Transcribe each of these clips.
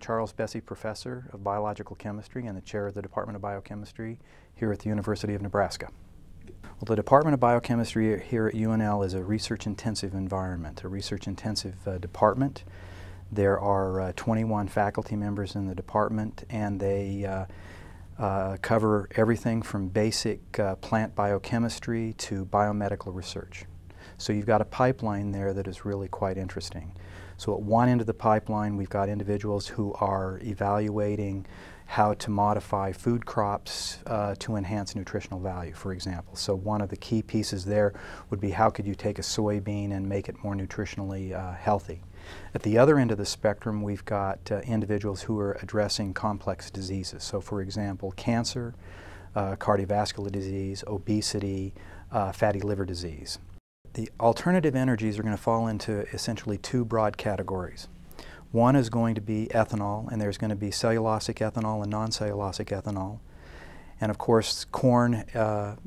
Charles Bessey Professor of Biological Chemistry and the Chair of the Department of Biochemistry here at the University of Nebraska. Well, the Department of Biochemistry here at UNL is a research-intensive environment, a research-intensive department. There are 21 faculty members in the department, and they cover everything from basic plant biochemistry to biomedical research. So you've got a pipeline there that is really quite interesting. So at one end of the pipeline, we've got individuals who are evaluating how to modify food crops to enhance nutritional value, for example. So one of the key pieces there would be how could you take a soybean and make it more nutritionally healthy. At the other end of the spectrum, we've got individuals who are addressing complex diseases. So for example, cancer, cardiovascular disease, obesity, fatty liver disease. The alternative energies are going to fall into essentially two broad categories. One is going to be ethanol, and there's going to be cellulosic ethanol and non-cellulosic ethanol. And of course, corn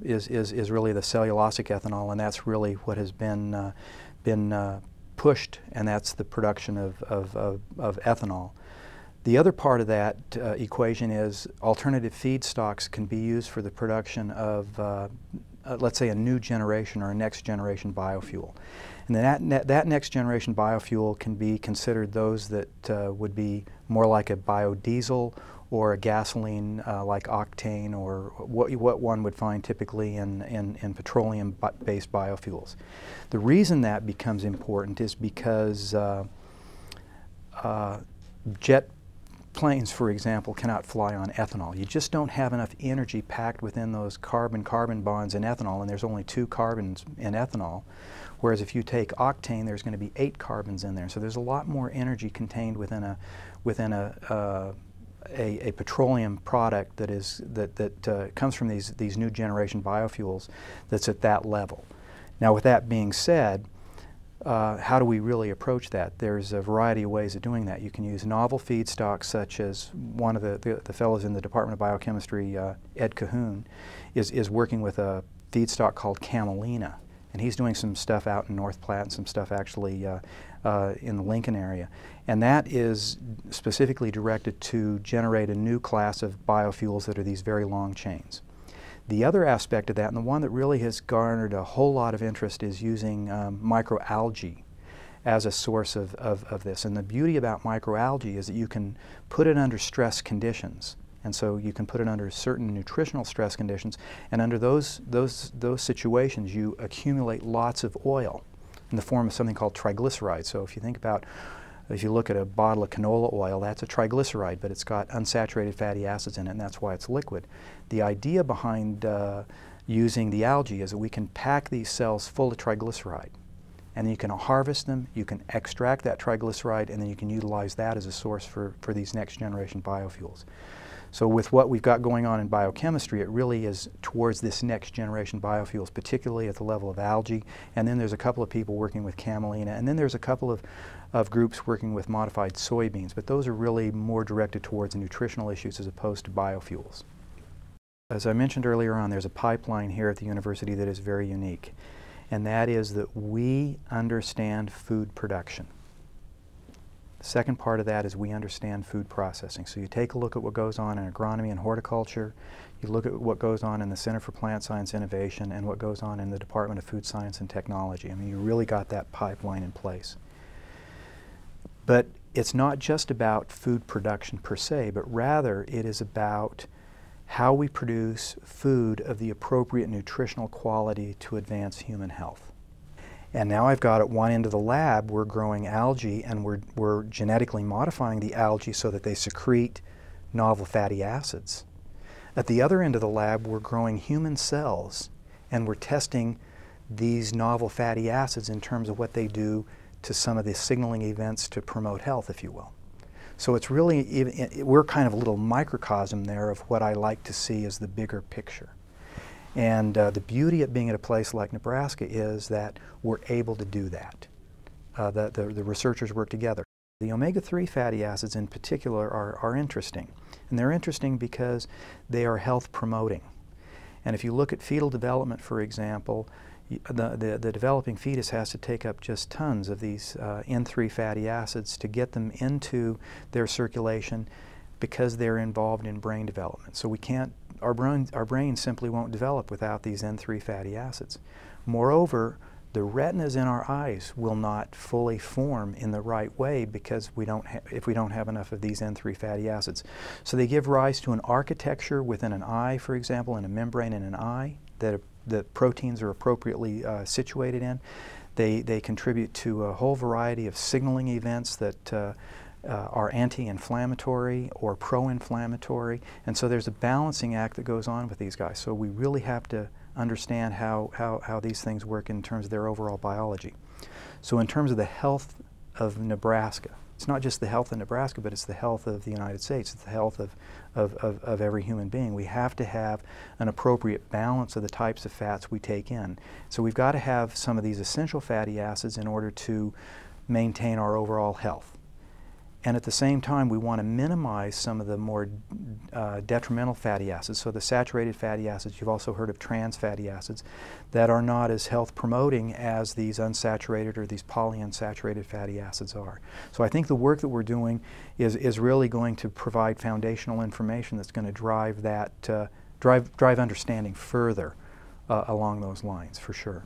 is really the cellulosic ethanol, and that's really what has been pushed, and that's the production of ethanol. The other part of that equation is alternative feedstocks can be used for the production of let's say a new generation or a next generation biofuel. And then that next generation biofuel can be considered those that would be more like a biodiesel or a gasoline like octane, or what one would find typically in petroleum-based biofuels. The reason that becomes important is because jet planes, for example, cannot fly on ethanol. You just don't have enough energy packed within those carbon-carbon bonds in ethanol, and there's only 2 carbons in ethanol. Whereas if you take octane, there's going to be 8 carbons in there. So there's a lot more energy contained within a petroleum product that comes from these new generation biofuels that's at that level. Now, with that being said, how do we really approach that? There's a variety of ways of doing that. You can use novel feedstocks, such as one of the fellows in the Department of Biochemistry, Ed Cahoon, is working with a feedstock called camelina. And he's doing some stuff out in North Platte and some stuff actually in the Lincoln area. And that is specifically directed to generate a new class of biofuels that are these very long chains. The other aspect of that, and the one that really has garnered a whole lot of interest, is using microalgae as a source of this. And the beauty about microalgae is that you can put it under stress conditions. And so you can put it under certain nutritional stress conditions, and under those situations you accumulate lots of oil in the form of something called triglycerides. So if you look at a bottle of canola oil, that's a triglyceride, but it's got unsaturated fatty acids in it, and that's why it's liquid. The idea behind using the algae is that we can pack these cells full of triglyceride, and then you can harvest them, you can extract that triglyceride, and then you can utilize that as a source for these next generation biofuels. So with what we've got going on in biochemistry, it really is towards this next generation biofuels, particularly at the level of algae. And then there's a couple of people working with camelina, and then there's a couple of groups working with modified soybeans, but those are really more directed towards nutritional issues as opposed to biofuels. As I mentioned earlier on, there's a pipeline here at the university that is very unique, and that is that we understand food production. The second part of that is we understand food processing. So you take a look at what goes on in agronomy and horticulture, you look at what goes on in the Center for Plant Science Innovation, and what goes on in the Department of Food Science and Technology. I mean, you really got that pipeline in place. But it's not just about food production per se, but rather it is about how we produce food of the appropriate nutritional quality to advance human health. And now I've got at one end of the lab, we're growing algae, and we're genetically modifying the algae so that they secrete novel fatty acids. At the other end of the lab, we're growing human cells, and we're testing these novel fatty acids in terms of what they do to some of the signaling events to promote health, if you will. So it's really, we're kind of a little microcosm there of what I like to see as the bigger picture. And the beauty of being at a place like Nebraska is that we're able to do that. The researchers work together. The omega-3 fatty acids in particular are interesting. And they're interesting because they are health promoting. And if you look at fetal development, for example, The developing fetus has to take up just tons of these N3 fatty acids to get them into their circulation because they're involved in brain development. So we can't, our brain simply won't develop without these N3 fatty acids. Moreover, the retinas in our eyes will not fully form in the right way because if we don't have enough of these N3 fatty acids. So they give rise to an architecture within an eye, for example, and a membrane in an eye that the proteins are appropriately situated in. They contribute to a whole variety of signaling events that are anti-inflammatory or pro-inflammatory, and so there's a balancing act that goes on with these guys. So we really have to understand how these things work in terms of their overall biology. So in terms of the health of Nebraska, it's not just the health of Nebraska, but it's the health of the United States. It's the health of every human being. We have to have an appropriate balance of the types of fats we take in. So we've got to have some of these essential fatty acids in order to maintain our overall health. And at the same time, we want to minimize some of the more detrimental fatty acids. So the saturated fatty acids, you've also heard of trans fatty acids, that are not as health promoting as these unsaturated or these polyunsaturated fatty acids are. So I think the work that we're doing is really going to provide foundational information that's going to drive that, drive understanding further along those lines, for sure.